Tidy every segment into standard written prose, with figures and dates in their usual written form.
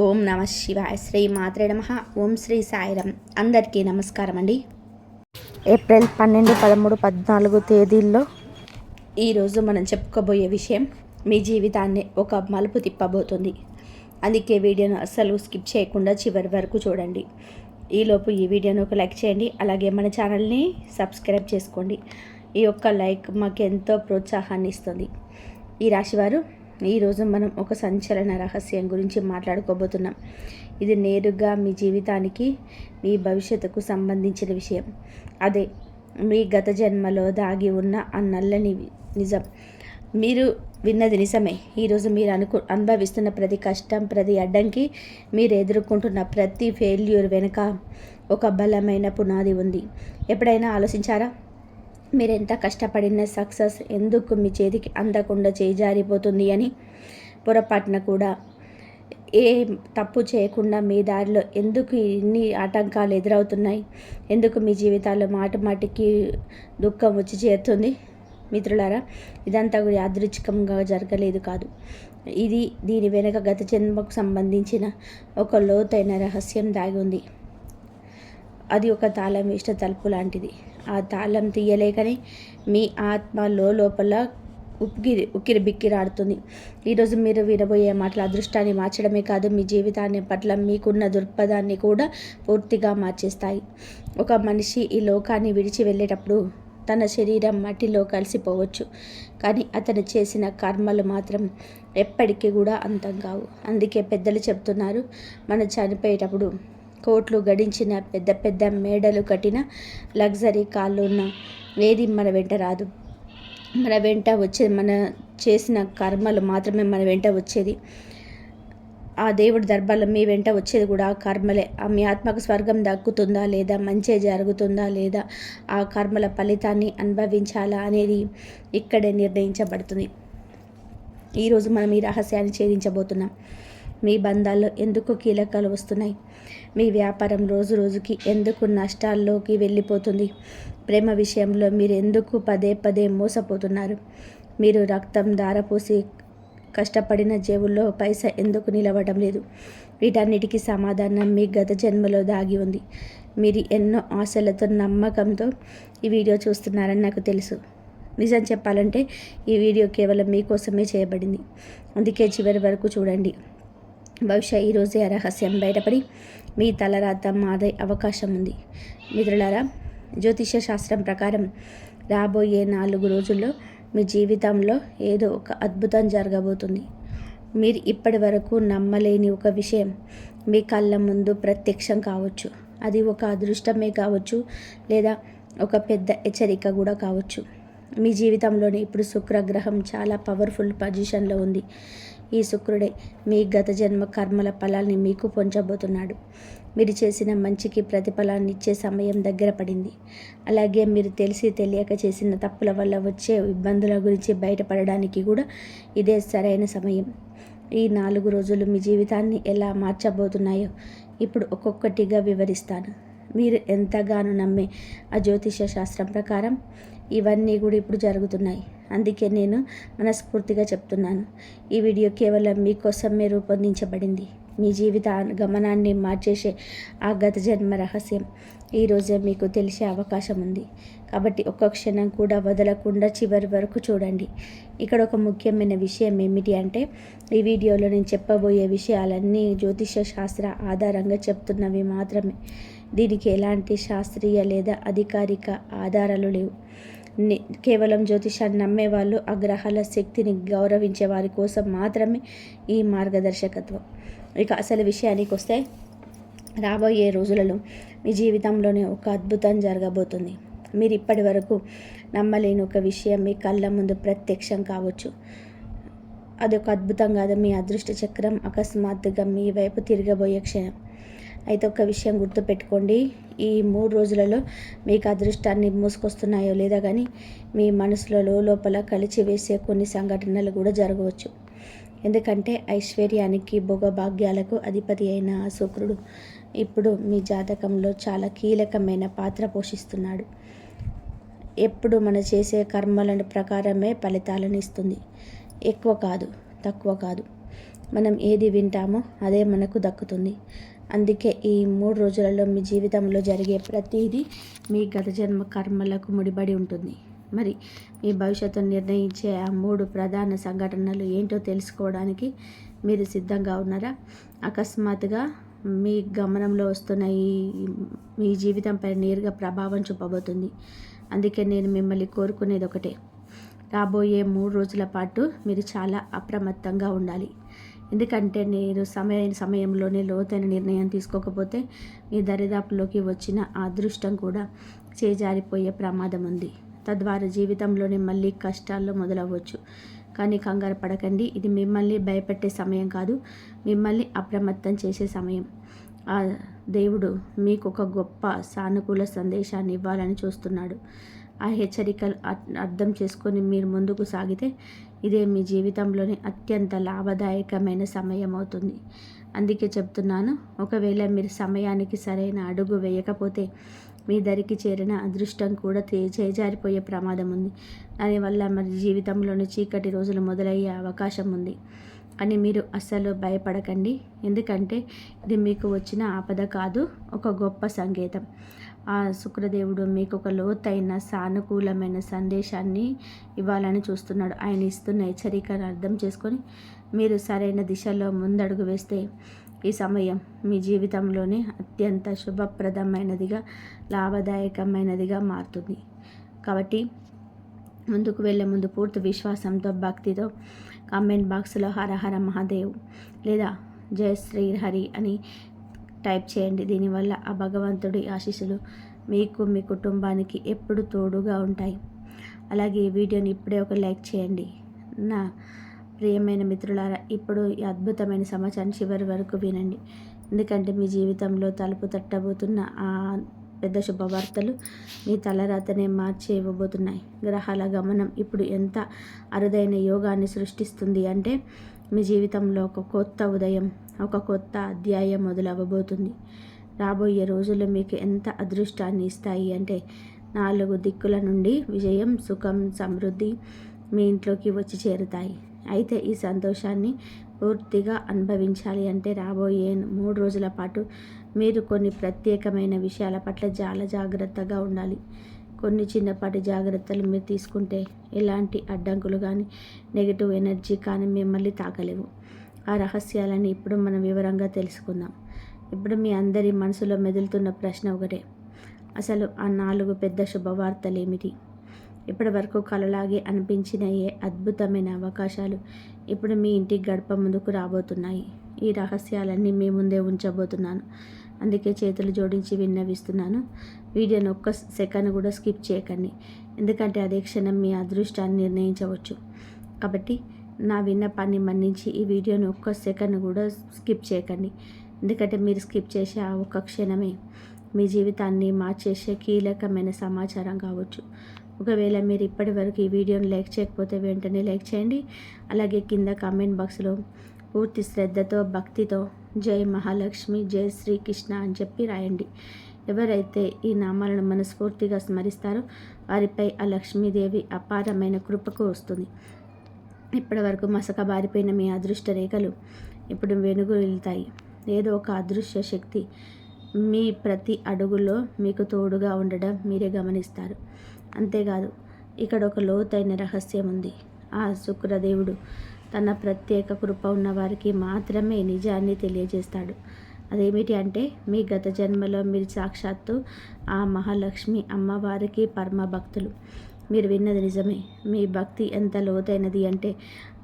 ఓం నమ శివాయ. శ్రీ మాత్రే నమః. ఓం శ్రీ సాయిరం. అందరికీ నమస్కారం అండి. ఏప్రిల్ 12, 13, 14 తేదీల్లో ఈరోజు మనం చెప్పుకోబోయే విషయం మీ జీవితాన్ని ఒక మలుపు తిప్పబోతుంది. అందుకే వీడియోను అస్సలు స్కిప్ చేయకుండా చివరి వరకు చూడండి. ఈలోపు ఈ వీడియోను ఒక లైక్ చేయండి. అలాగే మన ఛానల్ని సబ్స్క్రైబ్ చేసుకోండి. ఈ యొక్క లైక్ మాకు ఎంతో ప్రోత్సాహాన్ని ఇస్తుంది. ఈ రాశివారు ఈరోజు మనం ఒక సంచలన రహస్యం గురించి మాట్లాడుకోబోతున్నాం. ఇది నేరుగా మీ జీవితానికి, మీ భవిష్యత్తుకు సంబంధించిన విషయం. అదే మీ గత జన్మలో దాగి ఉన్న ఆ నల్లని నిజం. మీరు విన్నది నిజమే. ఈరోజు మీరు అనుభవిస్తున్న ప్రతి కష్టం, ప్రతి అడ్డంకి, మీరు ఎదుర్కొంటున్న ప్రతి ఫెయిల్యూర్ వెనుక ఒక బలమైన పునాది ఉంది. ఎప్పుడైనా ఆలోచించారా? మీరు ఎంత కష్టపడిన సక్సెస్ ఎందుకు మీ చేతికి అందకుండా చేజారిపోతుంది అని? పొరపాటున కూడా ఏ తప్పు చేయకుండా మీ దారిలో ఎందుకు ఇన్ని ఆటంకాలు ఎదురవుతున్నాయి? ఎందుకు మీ జీవితాల్లో మాటికి దుఃఖం వచ్చి చేరుతుంది? మిత్రులారా, ఇదంతా కూడా యాదృచ్ఛికంగా జరగలేదు కాదు. దీని వెనుక గత జన్మకు సంబంధించిన ఒక లోతైన రహస్యం దాగి ఉంది. అది ఒక తాళం వేసిన తలుపు లాంటిది. ఆ తాళం తీయలేకనే మీ ఆత్మ లోపల ఉక్కిరి బిక్కిరాడుతుంది. ఈరోజు మీరు వినబోయే మాటలు అదృష్టాన్ని మార్చడమే కాదు, మీ జీవితాన్ని పట్ల మీకున్న దృక్పథాన్ని కూడా పూర్తిగా మార్చేస్తాయి. ఒక మనిషి ఈ లోకాన్ని విడిచి వెళ్ళేటప్పుడు తన శరీరం మట్టిలో కలిసిపోవచ్చు, కానీ అతను చేసిన కర్మలు మాత్రం ఎప్పటికీ కూడా అంతం కావు. అందుకే పెద్దలు చెప్తున్నారు, మనం చనిపోయేటప్పుడు కోట్లు గడించిన, పెద్ద పెద్ద మేడలు కట్టిన, లగ్జరీ కార్లు ఉన్న ఏది మన వెంట రాదు. మన వెంట వచ్చేది మన చేసిన కర్మలు మాత్రమే మన వెంట వచ్చేది. ఆ దేవుడి దర్బార్లో మీ వెంట వచ్చేది కూడా ఆ కర్మలే. మీ ఆత్మకు స్వర్గం దక్కుతుందా లేదా, మంచి జరుగుతుందా లేదా, ఆ కర్మల ఫలితాన్ని అనుభవించాలా అనేది ఇక్కడే నిర్ణయించబడుతుంది. ఈరోజు మనం ఈ రహస్యాన్ని ఛేదించబోతున్నాం. మీ బంధాల్లో ఎందుకు కీలకాలు వస్తున్నాయి? మీ వ్యాపారం రోజు రోజుకి ఎందుకు నష్టాల్లోకి వెళ్ళిపోతుంది? ప్రేమ విషయంలో మీరు ఎందుకు పదే మోసపోతున్నారు? మీరు రక్తం ధారపోసి కష్టపడిన జేబుల్లో పైసా ఎందుకు నిలవడం లేదు? వీటన్నిటికీ సమాధానం మీ గత జన్మలో దాగి ఉంది. మీరు ఎన్నో ఆశలతో, నమ్మకంతో ఈ వీడియో చూస్తున్నారని నాకు తెలుసు. నిజం చెప్పాలంటే ఈ వీడియో కేవలం మీకోసమే చేయబడింది. అందుకే చివరి వరకు చూడండి. బహుశా ఈరోజే ఆ రహస్యం బయటపడి మీ తలరాత మారే అవకాశం ఉంది. మిత్రులారా, జ్యోతిష శాస్త్రం ప్రకారం రాబోయే 4 రోజుల్లో మీ జీవితంలో ఏదో ఒక అద్భుతం జరగబోతుంది. మీరు ఇప్పటి వరకు నమ్మలేని ఒక విషయం మీ కళ్ళ ముందు ప్రత్యక్షం కావచ్చు. అది ఒక అదృష్టమే కావచ్చు, లేదా ఒక పెద్ద హెచ్చరిక కూడా కావచ్చు. మీ జీవితంలోనే ఇప్పుడు శుక్రగ్రహం చాలా పవర్ఫుల్ పొజిషన్లో ఉంది. ఈ శుక్రుడే మీ గత జన్మ కర్మల ఫలాన్ని మీకు పొంచబోతున్నాడు. మీరు చేసిన మంచికి ప్రతిఫలాన్ని ఇచ్చే సమయం దగ్గర పడింది. అలాగే మీరు తెలిసి తెలియక చేసిన తప్పుల వల్ల వచ్చే ఇబ్బందుల గురించి బయటపడడానికి కూడా ఇదే సరైన సమయం. ఈ 4 రోజులు మీ జీవితాన్ని ఎలా మార్చబోతున్నాయో ఇప్పుడు ఒక్కొక్కటిగా వివరిస్తాను. మీరు ఎంతగానో నమ్మే ఆ జ్యోతిష శాస్త్రం ప్రకారం ఇవన్నీ కూడా ఇప్పుడు జరుగుతున్నాయి. అందుకే నేను మనస్ఫూర్తిగా చెప్తున్నాను, ఈ వీడియో కేవలం మీకోసమే రూపొందించబడింది. మీ జీవిత గమనాన్ని మార్చేసే ఆ గత జన్మ రహస్యం ఈరోజే మీకు తెలిసే అవకాశం ఉంది. కాబట్టి ఒక్క క్షణం కూడా వదలకుండా చివరి వరకు చూడండి. ఇక్కడ ఒక ముఖ్యమైన విషయం ఏమిటి అంటే, ఈ వీడియోలో నేను చెప్పబోయే విషయాలన్నీ జ్యోతిష శాస్త్ర ఆధారంగా చెప్తున్నవి మాత్రమే. దీనికి ఎలాంటి శాస్త్రీయ లేదా అధికారిక ఆధారాలు లేవు. కేవలం జ్యోతిషాన్ని నమ్మేవాళ్ళు, ఆ గ్రహాల శక్తిని గౌరవించే వారి కోసం మాత్రమే ఈ మార్గదర్శకత్వం. ఇక అసలు విషయానికి వస్తే, రాబోయే రోజులలో మీ జీవితంలోనే ఒక అద్భుతం జరగబోతుంది. మీరు ఇప్పటి వరకు నమ్మలేని ఒక విషయం మీ కళ్ళ ముందు ప్రత్యక్షం కావచ్చు. అది ఒక అద్భుతం కాదు, మీ అదృష్ట చక్రం అకస్మాత్తుగా మీ వైపు తిరగబోయే క్షణం. అయితే ఒక విషయం గుర్తుపెట్టుకోండి, ఈ 3 రోజులలో మీకు అదృష్టాన్ని మూసుకొస్తున్నాయో లేదా కానీ మీ మనసులో లోపల కలిచివేసే కొన్ని సంఘటనలు కూడా జరగవచ్చు. ఎందుకంటే ఐశ్వర్యానికి, భోగభాగ్యాలకు అధిపతి అయిన ఆ శుక్రుడు ఇప్పుడు మీ జాతకంలో చాలా కీలకమైన పాత్ర పోషిస్తున్నాడు. ఎప్పుడు మనం చేసే కర్మల ప్రకారమే ఫలితాలను ఇస్తుంది. ఎక్కువ కాదు, తక్కువ కాదు. మనం ఏది వింటామో అదే మనకు దక్కుతుంది. అందుకే ఈ 3 రోజులలో మీ జీవితంలో జరిగే ప్రతిదీ మీ గత జన్మ కర్మలకు ముడిపడి ఉంటుంది. మరి మీ భవిష్యత్తును నిర్ణయించే ఆ 3 ప్రధాన సంఘటనలు ఏంటో తెలుసుకోవడానికి మీరు సిద్ధంగా ఉన్నారా? అకస్మాత్తుగా మీ గమనంలో వస్తున్న మీ జీవితంపై నేరుగా ప్రభావం చూపబోతుంది. అందుకే నేను మిమ్మల్ని కోరుకునేది ఒకటే, రాబోయే 3 రోజుల పాటు మీరు చాలా అప్రమత్తంగా ఉండాలి. ఎందుకంటే నేను సమయంలోనే లోతైన నిర్ణయం తీసుకోకపోతే మీ దరిదాపులోకి వచ్చిన ఆ అదృష్టం కూడా చేజారిపోయే ప్రమాదం ఉంది. తద్వారా జీవితంలోనే మళ్ళీ కష్టాల్లో మొదలవ్వచ్చు. కానీ కంగారు పడకండి, ఇది మిమ్మల్ని భయపెట్టే సమయం కాదు, మిమ్మల్ని అప్రమత్తం చేసే సమయం. ఆ దేవుడు మీకు ఒక గొప్ప సానుకూల సందేశాన్ని ఇవ్వాలని చూస్తున్నాడు. ఆ హెచ్చరికలు అర్థం చేసుకొని మీరు ముందుకు సాగితే ఇదే మీ జీవితంలోని అత్యంత లాభదాయకమైన సమయం అవుతుంది. అందుకే చెప్తున్నాను, ఒకవేళ మీరు సమయానికి సరైన అడుగు వేయకపోతే మీ దరికి చేరిన అదృష్టం కూడా చేజారిపోయే ప్రమాదం ఉంది. దానివల్ల మరి జీవితంలోని చీకటి రోజులు మొదలయ్యే అవకాశం ఉంది. అని మీరు అస్సలు భయపడకండి, ఎందుకంటే ఇది మీకు వచ్చిన ఆపద కాదు, ఒక గొప్ప సంకేతం. ఆ శుక్రదేవుడు మీకు ఒక లోతైన సానుకూలమైన సందేశాన్ని ఇవ్వాలని చూస్తున్నాడు. ఆయన ఇస్తున్న హెచ్చరికను అర్థం చేసుకొని మీరు సరైన దిశలో ముందడుగు వేస్తే ఈ సమయం మీ జీవితంలోనే అత్యంత శుభప్రదమైనదిగా, లాభదాయకమైనదిగా మారుతుంది. కాబట్టి ముందుకు వెళ్ళే ముందు పూర్తి విశ్వాసంతో, భక్తితో కామెంట్ బాక్స్లో హర హర మహాదేవ్ లేదా జయ శ్రీహరి అని టైప్ చేయండి. దీనివల్ల ఆ భగవంతుడి ఆశీస్సులు మీకు, మీ కుటుంబానికి ఎప్పుడు తోడుగా ఉంటాయి. అలాగే ఈ వీడియోని ఇప్పుడే ఒక లైక్ చేయండి. నా ప్రియమైన మిత్రులారా, ఇప్పుడు ఈ అద్భుతమైన సమాచారం చివరి వరకు వినండి. ఎందుకంటే మీ జీవితంలో తలుపు తట్టబోతున్న ఆ పెద్ద శుభవార్తలు మీ తలరాతనే మార్చి ఇవ్వబోతున్నాయి. గ్రహాల గమనం ఇప్పుడు ఎంత అరుదైన యోగాన్ని సృష్టిస్తుంది అంటే మీ జీవితంలో ఒక కొత్త ఉదయం, ఒక కొత్త అధ్యాయం మొదలవ్వబోతుంది. రాబోయే రోజులు మీకు ఎంత అదృష్టాన్ని ఇస్తాయి అంటే 4 దిక్కుల నుండి విజయం, సుఖం, సమృద్ధి మీ ఇంట్లోకి వచ్చి చేరుతాయి. అయితే ఈ సంతోషాన్ని పూర్తిగా అనుభవించాలి అంటే రాబోయే 3 రోజుల పాటు మీరు కొన్ని ప్రత్యేకమైన విషయాల పట్ల చాలా జాగ్రత్తగా ఉండాలి. కొన్ని చిన్నపాటి జాగ్రత్తలు మీరు తీసుకుంటే ఎలాంటి అడ్డంకులు కానీ, నెగిటివ్ ఎనర్జీ కానీ మిమ్మల్ని తాకలేవు. ఆ రహస్యాలని ఇప్పుడు మనం వివరంగా తెలుసుకుందాం. ఇప్పుడు మీ అందరి మనసులో మెదులుతున్న ప్రశ్న ఒకటే, అసలు ఆ 4 పెద్ద శుభవార్తలు ఏమిటి? ఇప్పటి వరకు కలలాగే అనిపించిన ఏ అద్భుతమైన అవకాశాలు ఇప్పుడు మీ ఇంటి గడప ముందుకు రాబోతున్నాయి? ఈ రహస్యాలన్నీ మీ ముందే ఉంచబోతున్నాను. అందుకే చేతులు జోడించి విన్నవిస్తున్నాను, వీడియోని ఒక్క సెకండ్ కూడా స్కిప్ చేయకండి. ఎందుకంటే అదే క్షణం మీ అదృష్టాన్ని నిర్ణయించవచ్చు. కాబట్టి నా విన్నపాన్ని మన్నించి ఈ వీడియోని ఒక్క సెకండ్ కూడా స్కిప్ చేయకండి. ఎందుకంటే మీరు స్కిప్ చేసే ఆ ఒక్క క్షణమే మీ జీవితాన్ని మార్చేసే కీలకమైన సమాచారం కావచ్చు. ఒకవేళ మీరు ఇప్పటి వరకు ఈ వీడియోని లైక్ చేయకపోతే వెంటనే లైక్ చేయండి. అలాగే కింద కామెంట్ బాక్స్లో పూర్తి శ్రద్ధతో, భక్తితో జై మహాలక్ష్మి, జై శ్రీకృష్ణ అని చెప్పి రాయండి. ఎవరైతే ఈ నామాలను మనస్ఫూర్తిగా స్మరిస్తారో వారిపై ఆ లక్ష్మీదేవి అపారమైన కృపకు వస్తుంది. ఇప్పటి వరకు మసకబారిపోయిన మీ అదృష్ట రేఖలు ఇప్పుడు వెనుగు వెళ్తాయి. ఏదో ఒక అదృశ్య శక్తి మీ ప్రతి అడుగులో మీకు తోడుగా ఉండడం మీరే గమనిస్తారు. అంతేకాదు, ఇక్కడ ఒక లోతైన రహస్యం ఉంది. ఆ శుక్రదేవుడు తన ప్రత్యేక కృప ఉన్న వారికి మాత్రమే నిజాన్ని తెలియజేస్తాడు. అదేమిటి అంటే మీ గత జన్మలో మీరు సాక్షాత్తు ఆ మహాలక్ష్మి అమ్మవారికి పరమ భక్తులు. మీరు విన్నది నిజమే. మీ భక్తి ఎంత లోతైనది అంటే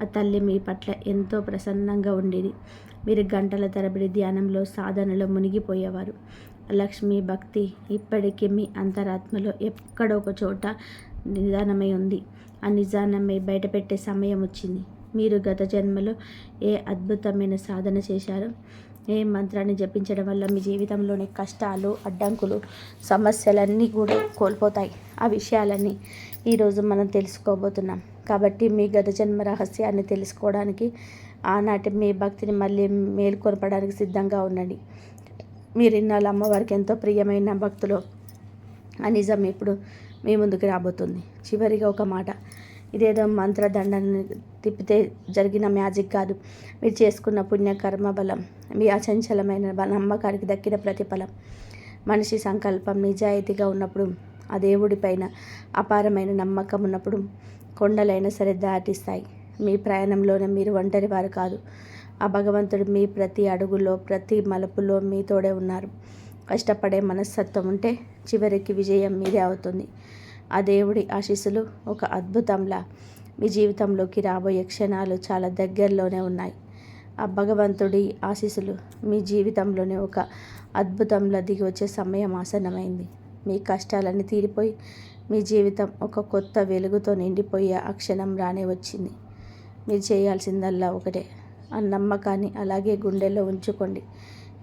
ఆ తల్లి మీ పట్ల ఎంతో ప్రసన్నంగా ఉండేది. మీరు గంటల తరబడి ధ్యానంలో, సాధనలో మునిగిపోయేవారు. లక్ష్మీ భక్తి ఇప్పటికీ మీ అంతరాత్మలో ఎక్కడో ఒక చోట నిదానమై ఉంది. ఆ నిజానమై బయటపెట్టే సమయం వచ్చింది. మీరు గత జన్మలో ఏ అద్భుతమైన సాధన చేశారో, ఏ మంత్రాన్ని జపించడం వల్ల మీ జీవితంలోని కష్టాలు, అడ్డంకులు, సమస్యలన్నీ కూడా కోల్పోతాయి. ఆ విషయాలన్నీ ఈరోజు మనం తెలుసుకోబోతున్నాం. కాబట్టి మీ గత జన్మ రహస్యాన్ని తెలుసుకోవడానికి, ఆనాటి మీ భక్తిని మళ్ళీ మేల్కొనపడానికి సిద్ధంగా ఉండండి. మీరు ఇన్నాళ్ళు అమ్మవారికి ఎంతో ప్రియమైన భక్తులు ఆ నిజం ఇప్పుడు మీ ముందుకు రాబోతుంది. చివరిగా ఒక మాట, ఇదేదో మంత్రదండని తిప్పితే జరిగిన మ్యాజిక్ కాదు. మీరు చేసుకున్న పుణ్యకర్మ బలం, మీ అచంచలమైన నమ్మకానికి దక్కిన ప్రతిఫలం. మనిషి సంకల్పం నిజాయితీగా ఉన్నప్పుడు, ఆ దేవుడిపైన అపారమైన నమ్మకం ఉన్నప్పుడు కొండలైనా సరే దాటిస్తాయి. మీ ప్రయాణంలోనే మీరు ఒంటరి వారు కాదు. ఆ భగవంతుడు మీ ప్రతి అడుగులో, ప్రతి మలుపులో మీ తోడే ఉన్నారు. కష్టపడే మనస్తత్వం ఉంటే చివరికి విజయం మీదే అవుతుంది. ఆ దేవుడి ఆశీస్సులు ఒక అద్భుతంలా మీ జీవితంలోకి రాబోయే క్షణాలు చాలా దగ్గరలోనే ఉన్నాయి. ఆ భగవంతుడి ఆశీస్సులు మీ జీవితంలోనే ఒక అద్భుతంలా దిగి వచ్చే సమయం ఆసన్నమైంది. మీ కష్టాలన్నీ తీరిపోయి మీ జీవితం ఒక కొత్త వెలుగుతో నిండిపోయే ఆ క్షణం రానే వచ్చింది. మీరు చేయాల్సిందల్లా ఒకటే, ఆ నమ్మకాన్ని అలాగే గుండెల్లో ఉంచుకోండి.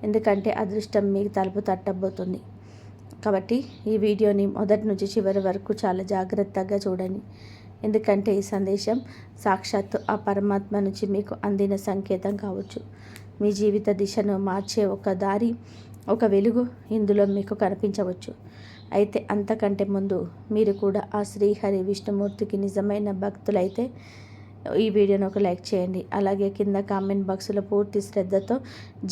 ఎందుకంటే అదృష్టం మీకు తలుపు తట్టబోతుంది. కాబట్టి ఈ వీడియోని మొదటి నుంచి చివరి వరకు చాలా జాగ్రత్తగా చూడండి. ఎందుకంటే ఈ సందేశం సాక్షాత్తు ఆ పరమాత్మ నుంచి మీకు అందిన సంకేతం కావచ్చు. మీ జీవిత దిశను మార్చే ఒక దారి, ఒక వెలుగు ఇందులో మీకు కనిపించవచ్చు. అయితే అంతకంటే ముందు మీరు కూడా ఆ శ్రీహరి విష్ణుమూర్తికి నిజమైన భక్తులైతే ఈ వీడియోని ఒక లైక్ చేయండి. అలాగే కింద కామెంట్ బాక్స్లో పూర్తి శ్రద్ధతో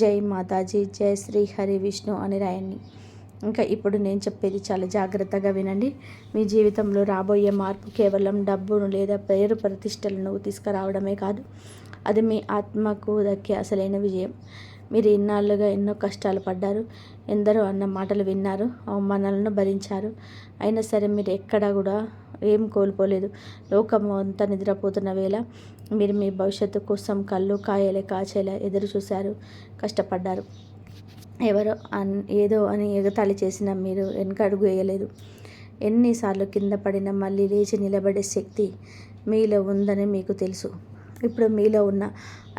జై మాతాజీ, జై శ్రీహరి విష్ణు అని రాయండి. ఇంకా ఇప్పుడు నేను చెప్పేది చాలా జాగ్రత్తగా వినండి. మీ జీవితంలో రాబోయే మార్పు కేవలం డబ్బును లేదా పేరు ప్రతిష్టలను తీసుకురావడమే కాదు, అది మీ ఆత్మకు దక్కే అసలైన విజయం. మీరు ఇన్నాళ్ళుగా ఎన్నో కష్టాలు పడ్డారు, ఎందరో అన్న మాటలు విన్నారు, అవమానాలను భరించారు. అయినా సరే మీరు ఎక్కడా కూడా ఏం కోల్పోలేదు. లోకం అంతా నిద్రపోతున్న వేళ మీరు మీ భవిష్యత్తు కోసం కళ్ళు కాచేలా ఎదురు చూశారు, కష్టపడ్డారు. ఎవరో ఏదో అని ఎగతాళి చేసినా మీరు వెనకడుగు వేయలేదు. ఎన్నిసార్లు కింద పడినా మళ్ళీ లేచి నిలబడే శక్తి మీలో ఉందని మీకు తెలుసు. ఇప్పుడు మీలో ఉన్న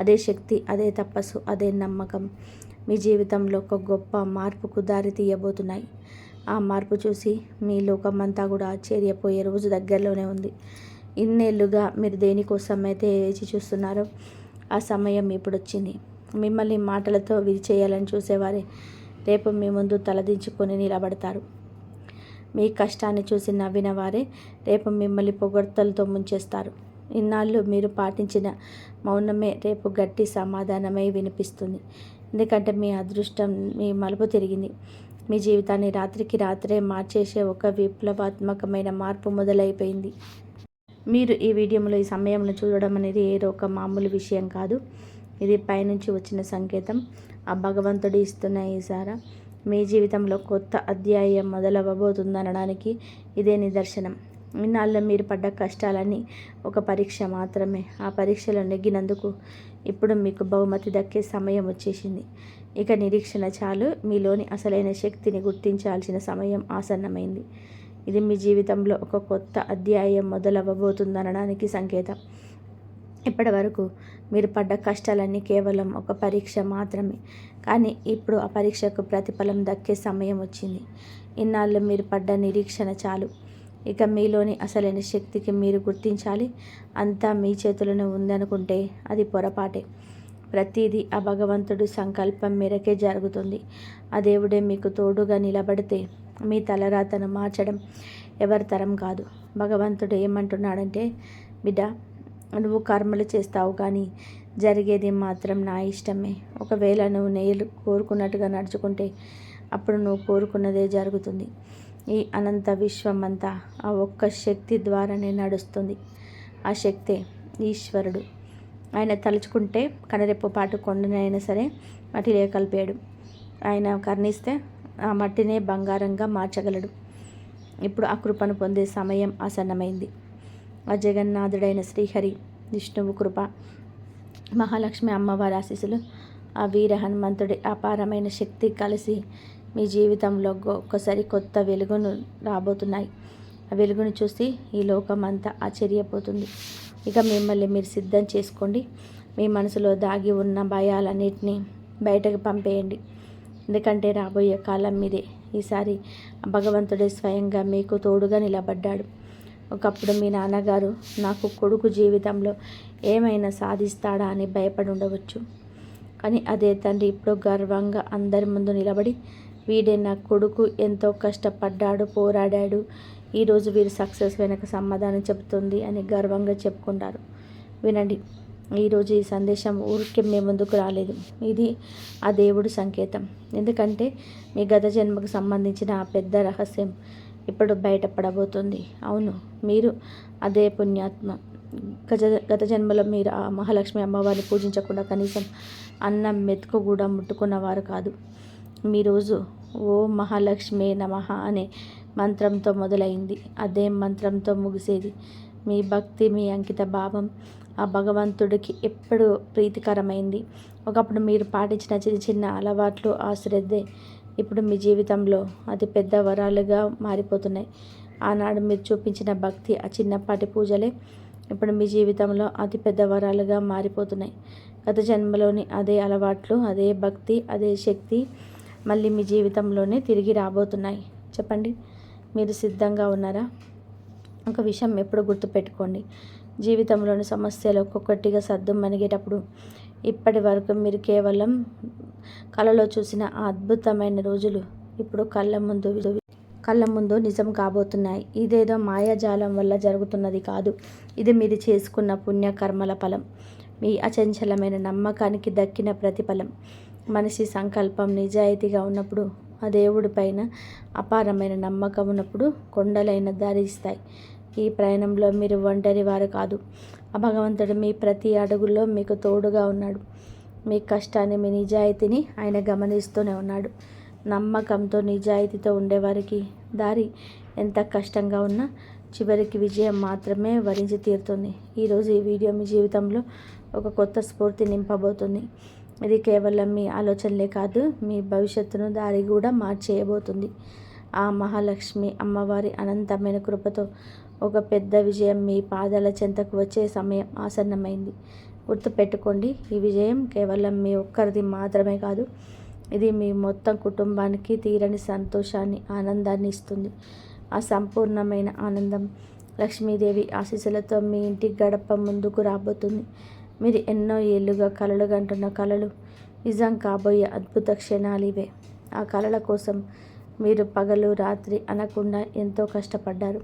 అదే శక్తి, అదే తపస్సు, అదే నమ్మకం మీ జీవితంలో ఒక గొప్ప మార్పుకు దారి తీయబోతున్నాయి. ఆ మార్పు చూసి మీ లోకమంతా కూడా ఆశ్చర్యపోయే రోజు దగ్గరలోనే ఉంది. ఇన్నేళ్లుగా మీరు దేనికోసమైతే వేచి చూస్తున్నారో ఆ సమయం ఇప్పుడు వచ్చింది. మిమ్మల్ని మాటలతో విరిచేయాలని చూసేవారే రేపు మీ ముందు తలదించుకొని నిలబడతారు. మీ కష్టాన్ని చూసి నవ్విన వారే రేపు మిమ్మల్ని పొగడ్తలతో ముంచేస్తారు. ఇన్నాళ్ళు మీరు పాటించిన మౌనమే రేపు గట్టి సమాధానమై వినిపిస్తుంది. ఎందుకంటే మీ అదృష్టం మీ మలుపు తిరిగింది. మీ జీవితాన్ని రాత్రికి రాత్రే మార్చేసే ఒక విప్లవాత్మకమైన మార్పు మొదలైపోయింది. మీరు ఈ వీడియోలో ఈ సమయంలో చూడడం అనేది ఏదో ఒక మామూలు విషయం కాదు. ఇది పైనుంచి వచ్చిన సంకేతం. ఆ భగవంతుడు ఇస్తున్న ఈసారా మీ జీవితంలో కొత్త అధ్యాయం మొదలవ్వబోతుందనడానికి ఇదే నిదర్శనం. ఇన్నాళ్ళు మీరు పడ్డ కష్టాలన్నీ ఒక పరీక్ష మాత్రమే. ఆ పరీక్షలో నెగ్గినందుకు ఇప్పుడు మీకు బహుమతి దక్కే సమయం వచ్చేసింది. ఇక నిరీక్షణ చాలు. మీలోని అసలైన శక్తిని గుర్తించాల్సిన సమయం ఆసన్నమైంది. ఇది మీ జీవితంలో ఒక కొత్త అధ్యాయం మొదలవ్వబోతుందనడానికి సంకేతం. ఇప్పటి వరకు మీరు పడ్డ కష్టాలన్నీ కేవలం ఒక పరీక్ష మాత్రమే. కానీ ఇప్పుడు ఆ పరీక్షకు ప్రతిఫలం దక్కే సమయం వచ్చింది. ఇన్నాళ్ళు మీరు పడ్డ నిరీక్షణ చాలు. ఇక మీలోని అసలైన శక్తికి మీరు గుర్తించాలి. అంతా మీ చేతులను ఉందనుకుంటే అది పొరపాటే. ప్రతిదీ ఆ భగవంతుడి సంకల్పం మేరకే జరుగుతుంది. ఆ దేవుడే మీకు తోడుగా నిలబడితే మీ తలరాతను మార్చడం ఎవరి తరం కాదు. భగవంతుడు ఏమంటున్నాడంటే, బిడ్డ, నువ్వు కర్మలు చేస్తావు కానీ జరిగేది మాత్రం నా ఇష్టమే. ఒకవేళ నువ్వు నేను కోరుకున్నట్టుగా నడుచుకుంటే అప్పుడు నువ్వు కోరుకున్నదే జరుగుతుంది. ఈ అనంత విశ్వం అంతా ఆ ఒక్క శక్తి ద్వారానే నడుస్తుంది. ఆ శక్తే ఈశ్వరుడు. ఆయన తలుచుకుంటే కనరెప్పపాటు కొండనైనా సరే మట్టిలో కలిపాడు. ఆయన కర్ణిస్తే ఆ మట్టినే బంగారంగా మార్చగలడు. ఇప్పుడు ఆ కృపను పొందే సమయం ఆసన్నమైంది. ఆ జగన్నాథుడైన శ్రీహరి విష్ణువు కృప, మహాలక్ష్మి అమ్మవారి ఆశీస్సులు, ఆ వీర హనుమంతుడి అపారమైన శక్తి కలిసి మీ జీవితంలో ఒక్కసారి కొత్త వెలుగును రాబోతున్నాయి. ఆ వెలుగును చూసి ఈ లోకం అంతా ఆశ్చర్యపోతుంది. ఇక మిమ్మల్ని మీరు సిద్ధం చేసుకోండి. మీ మనసులో దాగి ఉన్న భయాలన్నిటినీ బయటకు పంపేయండి. ఎందుకంటే రాబోయే కాలం మీదే. ఈసారి భగవంతుడే స్వయంగా మీకు తోడుగా నిలబడ్డాడు. ఒకప్పుడు మీ నాన్నగారు నాకు కొడుకు జీవితంలో ఏమైనా సాధిస్తాడా అని భయపడి ఉండవచ్చు. కానీ అదే తండ్రి ఇప్పుడు గర్వంగా అందరి ముందు నిలబడి, వీడే నా కొడుకు, ఎంతో కష్టపడ్డాడు, పోరాడాడు, ఈరోజు వీరు సక్సెస్ వెనక సమాధానం చెబుతుంది అని గర్వంగా చెప్పుకుంటారు. వినండి, ఈరోజు ఈ సందేశం ఊరికే మీ ముందుకు రాలేదు. ఇది ఆ దేవుడి సంకేతం. ఎందుకంటే మీ గత జన్మకు సంబంధించిన ఆ పెద్ద రహస్యం ఇప్పుడు బయటపడబోతుంది. అవును, మీరు అదే పుణ్యాత్మ. గత జన్మలో మీరు ఆ మహాలక్ష్మి అమ్మవారిని పూజించకుండా కనీసం అన్నం మెతుకు కూడా ముట్టుకున్నవారు కాదు. మీ రోజు ఓ మహాలక్ష్మి నమః అనే మంత్రంతో మొదలైంది. అదే మంత్రంతో ముగిసేది. మీ భక్తి, మీ అంకిత భావం ఆ భగవంతుడికి ఎప్పుడు ప్రీతికరమైంది. ఒకప్పుడు మీరు పాటించిన చిన్న చిన్న అలవాట్లు, ఆ శ్రద్ధే ఇప్పుడు మీ జీవితంలో అతి పెద్ద వరాలుగా మారిపోతున్నాయి. ఆనాడు మీరు చూపించిన భక్తి, ఆ చిన్నపాటి పూజలే ఇప్పుడు మీ జీవితంలో అతి పెద్ద వరాలుగా మారిపోతున్నాయి. గత జన్మలోని అదే అలవాట్లు, అదే భక్తి, అదే శక్తి మళ్ళీ మీ జీవితంలోనే తిరిగి రాబోతున్నాయి. చెప్పండి, మీరు సిద్ధంగా ఉన్నారా? ఒక విషయం ఎప్పుడు గుర్తుపెట్టుకోండి, జీవితంలోని సమస్యలు ఒక్కొక్కటిగా సద్దుమణిగేటప్పుడు ఇప్పటి వరకు మీరు కేవలం కలలో చూసిన ఆ అద్భుతమైన రోజులు ఇప్పుడు కళ్ళ ముందు నిజం కాబోతున్నాయి. ఇదేదో మాయాజాలం వల్ల జరుగుతున్నది కాదు. ఇది మీరు చేసుకున్న పుణ్యకర్మల ఫలం, మీ అచంచలమైన నమ్మకానికి దక్కిన ప్రతిఫలం. మనిషి సంకల్పం నిజాయితీగా ఉన్నప్పుడు, ఆ దేవుడి పైన అపారమైన నమ్మకం ఉన్నప్పుడు కొండలైన ధరిస్తాయి. ఈ ప్రయాణంలో మీరు ఒంటరి వారు కాదు. ఆ భగవంతుడు మీ ప్రతి అడుగులో మీకు తోడుగా ఉన్నాడు. మీ కష్టాన్ని, మీ నిజాయితీని ఆయన గమనిస్తూనే ఉన్నాడు. నమ్మకంతో, నిజాయితీతో ఉండేవారికి దారి ఎంత కష్టంగా ఉన్నా చివరికి విజయం మాత్రమే వరించి తీరుతుంది. ఈరోజు ఈ వీడియో మీ జీవితంలో ఒక కొత్త స్ఫూర్తి నింపబోతుంది. ఇది కేవలం మీ ఆలోచనలే కాదు, మీ భవిష్యత్తును దారి కూడా మార్చేయబోతుంది. ఆ మహాలక్ష్మి అమ్మవారి అనంతమైన కృపతో ఒక పెద్ద విజయం మీ పాదాల చెంతకు వచ్చే సమయం ఆసన్నమైంది. గుర్తుపెట్టుకోండి, ఈ విజయం కేవలం మీ ఒక్కరిది మాత్రమే కాదు, ఇది మీ మొత్తం కుటుంబానికి తీరని సంతోషాన్ని, ఆనందాన్ని ఇస్తుంది. ఆ సంపూర్ణమైన ఆనందం లక్ష్మీదేవి ఆశీస్సులతో మీ ఇంటి గడప ముందుకు రాబోతుంది. మీరు ఎన్నో ఏళ్ళుగా కలలు కంటున్న కలలు నిజం కాబోయే అద్భుత క్షణాలు ఇవే. ఆ కలల కోసం మీరు పగలు రాత్రి అనకుండా ఎంతో కష్టపడ్డారు.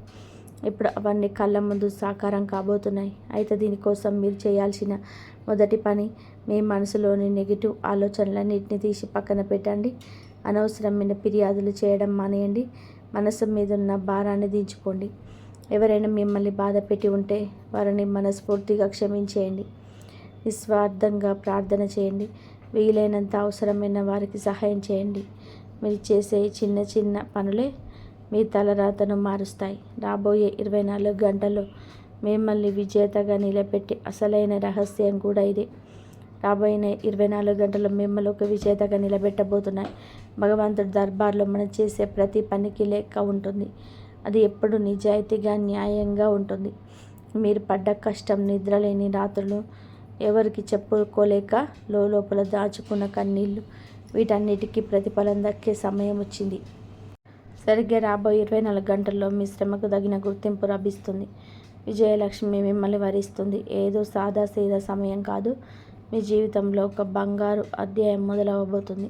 ఇప్పుడు అవన్నీ కళ్ళ ముందు సాకారం కాబోతున్నాయి. అయితే దీనికోసం మీరు చేయాల్సిన మొదటి పని, మీ మనసులోని నెగిటివ్ ఆలోచనలన్నింటినీ తీసి పక్కన పెట్టండి. అనవసరమైన ఫిర్యాదులు చేయడం మానేయండి. మనసు మీద ఉన్న భారాన్ని దించుకోండి. ఎవరైనా మిమ్మల్ని బాధ పెట్టి ఉంటే వారిని మనస్ఫూర్తిగా క్షమించేయండి. నిస్వార్థంగా ప్రార్థన చేయండి. వీలైనంత అవసరమైన వారికి సహాయం చేయండి. మీరు చేసే చిన్న చిన్న పనులే మీ తలరాతను మారుస్తాయి. రాబోయే 24 గంటల్లో మిమ్మల్ని విజేతగా నిలబెట్టే అసలైన రహస్యం కూడా ఇదే. రాబోయే 24 గంటల్లో మిమ్మల్ని ఒక విజేతగా నిలబెట్టబోతున్నాయి. భగవంతుడి దర్బార్లో మనం చేసే ప్రతి పనికి లెక్క ఉంటుంది. అది ఎప్పుడు నిజాయితీగా, న్యాయంగా ఉంటుంది. మీరు పడ్డ కష్టం, నిద్రలేని రాత్రులు, ఎవరికి చెప్పుకోలేక లోపల దాచుకున్న కన్నీళ్ళు, వీటన్నిటికీ ప్రతిఫలం దక్కే సమయం వచ్చింది. సరిగ్గా రాబోయే 24 గంటల్లో మీ శ్రమకు తగిన గుర్తింపు లభిస్తుంది. విజయలక్ష్మి మిమ్మల్ని వరిస్తుంది. ఏదో సాదా సీదా సమయం కాదు, మీ జీవితంలో ఒక బంగారు అధ్యాయం మొదలవబోతుంది.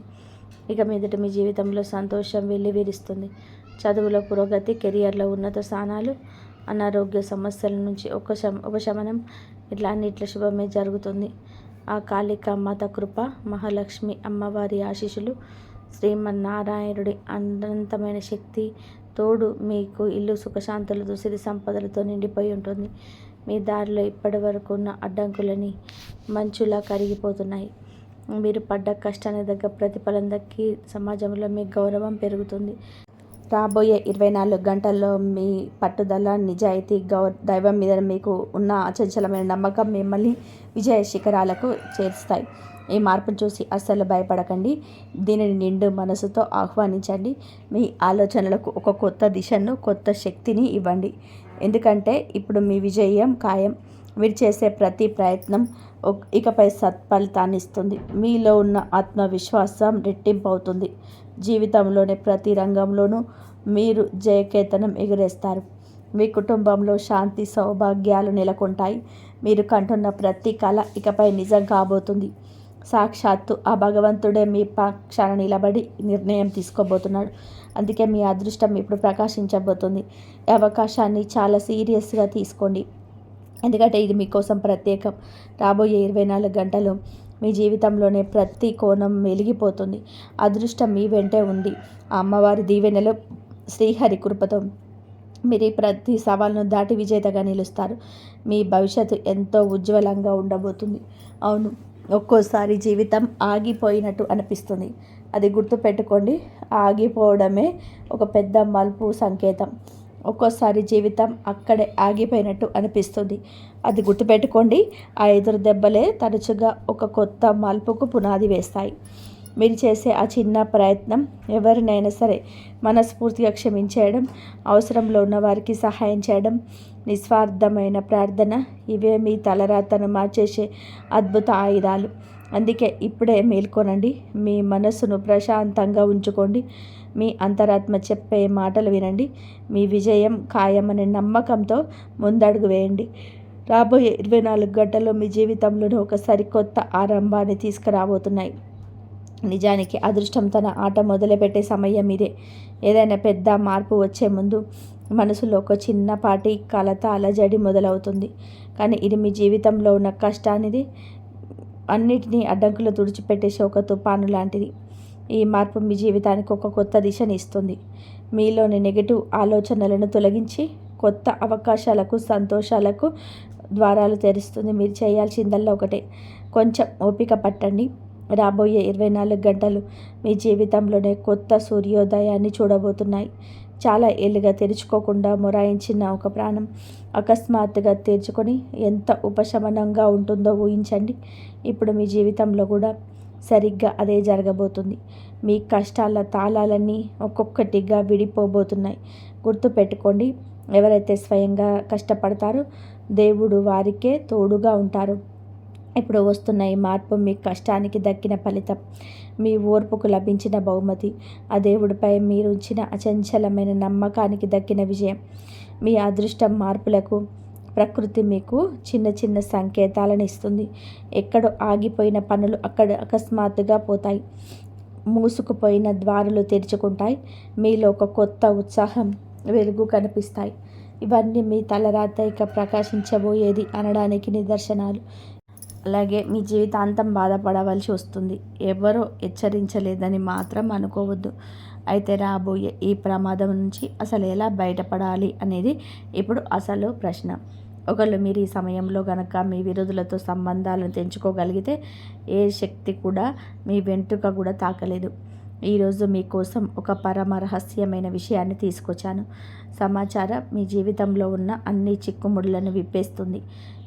ఇక మీదట మీ జీవితంలో సంతోషం వెల్లివిరుస్తుంది. చదువులో పురోగతి, కెరియర్లో ఉన్నత స్థానాలు, అనారోగ్య సమస్యల నుంచి ఉపశమనం, ఇట్లా అన్నిట్ల శుభమే జరుగుతుంది. ఆ కాళిక మాత కృప, మహాలక్ష్మి అమ్మవారి ఆశీస్సులు, శ్రీమన్నారాయణుడి అనంతమైన శక్తి తోడు మీకు ఇల్లు సుఖశాంతులతో, సిరి సంపదలతో నిండిపోయి ఉంటుంది. మీ దారిలో ఇప్పటి వరకు ఉన్న అడ్డంకులని మంచులా కరిగిపోతున్నాయి. మీరు పడ్డ కష్టానికి తగ్గ ప్రతిఫలం దక్కి సమాజంలో మీ గౌరవం పెరుగుతుంది. రాబోయే 24 గంటల్లో మీ పట్టుదల, నిజాయితీ, దైవం మీద మీకు ఉన్న అచంచలమైన నమ్మకం మిమ్మల్ని విజయ శిఖరాలకు చేరుస్తాయి. ఈ మార్పును చూసి అస్సలు భయపడకండి. దీనిని నిండు మనసుతో ఆహ్వానించండి. మీ ఆలోచనలకు ఒక కొత్త దిశను, కొత్త శక్తిని ఇవ్వండి. ఎందుకంటే ఇప్పుడు మీ విజయం ఖాయం. మీరు చేసే ప్రతి ప్రయత్నం ఇకపై సత్ఫలితాన్ని ఇస్తుంది. మీలో ఉన్న ఆత్మవిశ్వాసం రెట్టింపు అవుతుంది. జీవితంలోని ప్రతి రంగంలోనూ మీరు జయకేతనం ఎగురేస్తారు. మీ కుటుంబంలో శాంతి, సౌభాగ్యాలు నెలకొంటాయి. మీరు కంటున్న ప్రతి కళ ఇకపై నిజం కాబోతుంది. సాక్షాత్తు ఆ భగవంతుడే మీ పక్షాన నిలబడి నిర్ణయం తీసుకోబోతున్నాడు. అందుకే మీ అదృష్టం ఇప్పుడు ప్రకాశించబోతుంది. ఈ అవకాశాన్ని చాలా సీరియస్గా తీసుకోండి, ఎందుకంటే ఇది మీకోసం ప్రత్యేకం. రాబోయే 24 గంటలు మీ జీవితంలోనే ప్రతి కోణం వెలిగిపోతుంది. అదృష్టం మీ వెంటే ఉంది. ఆ అమ్మవారి దీవెనలో, శ్రీహరి కృపతో మీరు ఈ ప్రతి సవాల్ను దాటి విజేతగా నిలుస్తారు. మీ భవిష్యత్తు ఎంతో ఉజ్వలంగా ఉండబోతుంది. అవును, ఒక్కోసారి జీవితం ఆగిపోయినట్టు అనిపిస్తుంది. అది గుర్తుపెట్టుకోండి, ఆగిపోవడమే ఒక పెద్ద మలుపు సంకేతం. ఒక్కోసారి జీవితం అక్కడే ఆగిపోయినట్టు అనిపిస్తుంది. అది గుర్తుపెట్టుకోండి, ఆ ఎదురు దెబ్బలే తరచుగా ఒక కొత్త మలుపుకు పునాది వేస్తాయి. మీరు చేసే ఆ చిన్న ప్రయత్నం, ఎవరినైనా సరే మనస్ఫూర్తిగా క్షమించేయడం, అవసరంలో ఉన్న వారికి సహాయం చేయడం, నిస్వార్థమైన ప్రార్థన, ఇవే మీ తలరాతను మార్చేసే అద్భుత ఆయుధాలు. అందుకే ఇప్పుడే మేల్కొనండి, మీ మనస్సును ప్రశాంతంగా ఉంచుకోండి, మీ అంతరాత్మ చెప్పే మాటలు వినండి. మీ విజయం ఖాయమనే నమ్మకంతో ముందడుగు వేయండి. రాబోయే 24 గంటల్లో మీ జీవితంలోనే ఒక సరికొత్త ఆరంభాన్ని తీసుకురాబోతున్నాయి. నిజానికి అదృష్టం తన ఆట మొదలుపెట్టే సమయం ఇదే. ఏదైనా పెద్ద మార్పు వచ్చే ముందు మనసులో ఒక చిన్నపాటి కలత, అలజడి మొదలవుతుంది. కానీ ఇది మీ జీవితంలో ఉన్న కష్టానిది, అన్నిటినీ అడ్డంకులు తుడిచిపెట్టేసే ఒక తుఫాను లాంటిది. ఈ మార్పు మీ జీవితానికి ఒక కొత్త దిశని ఇస్తుంది. మీలోని నెగిటివ్ ఆలోచనలను తొలగించి కొత్త అవకాశాలకు, సంతోషాలకు ద్వారాలు తెరుస్తుంది. మీరు చేయాల్సిందల్లా ఒకటే, కొంచెం ఓపిక పట్టండి. రాబోయే 24 గంటలు మీ జీవితంలోనే కొత్త సూర్యోదయాన్ని చూడబోతున్నాయి. చాలా ఏళ్ళుగా తెరుచుకోకుండా మొరాయించిన ఒక ప్రాణం అకస్మాత్తుగా తెరుచుకొని ఎంత ఉపశమనంగా ఉంటుందో ఊహించండి. ఇప్పుడు మీ జీవితంలో కూడా సరిగ్గా అదే జరగబోతుంది. మీ కష్టాల తాళాలన్నీ ఒక్కొక్కటిగా విడిపోబోతున్నాయి. గుర్తుపెట్టుకోండి, ఎవరైతే స్వయంగా కష్టపడతారో దేవుడు వారికే తోడుగా ఉంటారు. ఇప్పుడు వస్తున్న ఈ మార్పు మీ కష్టానికి దక్కిన ఫలితం, మీ ఓర్పుకు లభించిన బహుమతి, ఆ దేవుడిపై మీరుంచిన అచంచలమైన నమ్మకానికి దక్కిన విజయం. మీ అదృష్టం మార్పులకు ప్రకృతి మీకు చిన్న చిన్న సంకేతాలను ఇస్తుంది. ఎక్కడో ఆగిపోయిన పనులు అక్కడ అకస్మాత్తుగా పోతాయి. మూసుకుపోయిన ద్వారాలు తెరుచుకుంటాయి. మీలో ఒక కొత్త ఉత్సాహం, వెలుగు కనిపిస్తాయి. ఇవన్నీ మీ తలరాత ఇక ప్రకాశించబోయేది అనడానికి నిదర్శనాలు. అలాగే మీ జీవితాంతం బాధపడవలసి వస్తుంది. ఎవరో హెచ్చరించలేదని మాత్రం అనుకోవద్దు. అయితే రాబోయే ఈ ప్రమాదం నుంచి అసలు ఎలా బయటపడాలి అనేది ఇప్పుడు అసలు ప్రశ్న. ఒకళ్ళు మీరు ఈ సమయంలో గనక మీ విరోధులతో సంబంధాలను తెంచుకోగలిగితే ఏ శక్తి కూడా మీ వెంట్రుక కూడా తాకలేదు. ఈరోజు మీకోసం ఒక పరమ రహస్యమైన విషయాన్ని తీసుకొచ్చాను. సమాచారం మీ జీవితంలో ఉన్న అన్ని చిక్కుముడులను విప్పేస్తుంది.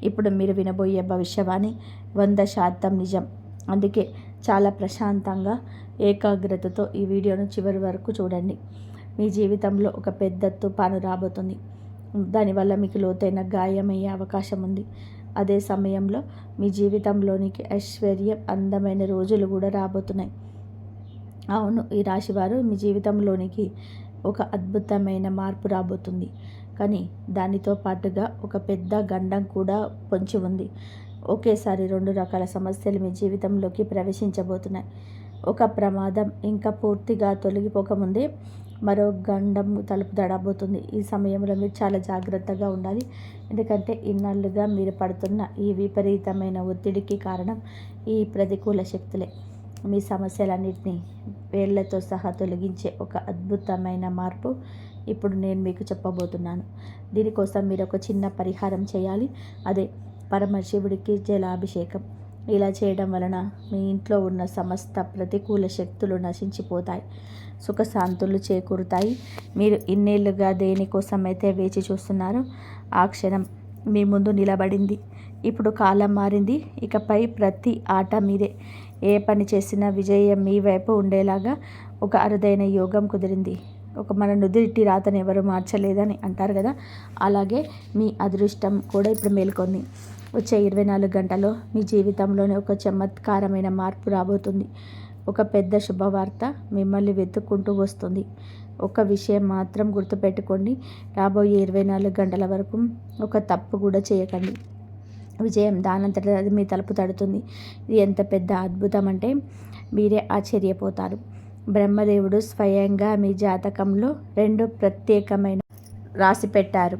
ఇప్పుడు మీరు వినబోయే భవిష్యవాణి 100% నిజం. అందుకే చాలా ప్రశాంతంగా, ఏకాగ్రతతో ఈ వీడియోను చివరి వరకు చూడండి. మీ జీవితంలో ఒక పెద్ద తుఫాను రాబోతుంది. దానివల్ల మీకు లోతైన గాయమయ్యే అవకాశం ఉంది. అదే సమయంలో మీ జీవితంలోనికి ఐశ్వర్యం, అందమైన రోజులు కూడా రాబోతున్నాయి. అవును, ఈ రాశివారు మీ జీవితంలోనికి ఒక అద్భుతమైన మార్పు రాబోతుంది. కానీ దానితో పాటుగా ఒక పెద్ద గండం కూడా పొంచి ఉంది. ఒకేసారి 2 రకాల సమస్యలు మీ జీవితంలోకి ప్రవేశించబోతున్నాయి. ఒక ప్రమాదం ఇంకా పూర్తిగా తొలగిపోకముందే మరో గండం తలుపు తడబోతుంది. ఈ సమయంలో మీరు చాలా జాగ్రత్తగా ఉండాలి. ఎందుకంటే ఇన్నాళ్ళుగా మీరు పడుతున్న ఈ విపరీతమైన ఒత్తిడికి కారణం ఈ ప్రతికూల శక్తులే. మీ సమస్యలన్నింటినీ వేళ్లతో సహా తొలగించే ఒక అద్భుతమైన మార్పు ఇప్పుడు నేను మీకు చెప్పబోతున్నాను. దీనికోసం మీరు ఒక చిన్న పరిహారం చేయాలి. అదే పరమశివుడికి జలాభిషేకం. ఇలా చేయడం వలన మీ ఇంట్లో ఉన్న సమస్త ప్రతికూల శక్తులు నశించిపోతాయి, సుఖశాంతులు చేకూరుతాయి. మీరు ఇన్నేళ్లుగా దేనికోసమైతే వేచి చూస్తున్నారో ఆ క్షణం మీ ముందు నిలబడింది. ఇప్పుడు కాలం మారింది. ఇకపై ప్రతి ఆట మీదే. ఏ పని చేసినా విజయం మీ వైపు ఉండేలాగా ఒక అరుదైన యోగం కుదిరింది. మన నుదిటి రాతను ఎవరు మార్చలేదని అంటారు కదా, అలాగే మీ అదృష్టం కూడా ఇప్పుడు మేల్కొంది. వచ్చే 24 గంటల్లో మీ జీవితంలోనే ఒక చమత్కారమైన మార్పు రాబోతుంది. ఒక పెద్ద శుభవార్త మిమ్మల్ని వెతుక్కుంటూ వస్తుంది. ఒక విషయం మాత్రం గుర్తుపెట్టుకోండి, రాబోయే 24 గంటల వరకు ఒక తప్పు కూడా చేయకండి. విజయం దానంతట అది మీ తలుపు తడుతుంది. ఇది ఎంత పెద్ద అద్భుతం అంటే మీరే ఆశ్చర్యపోతారు. బ్రహ్మదేవుడు స్వయంగా మీ జాతకంలో 2 ప్రత్యేకమైన రాసి పెట్టారు.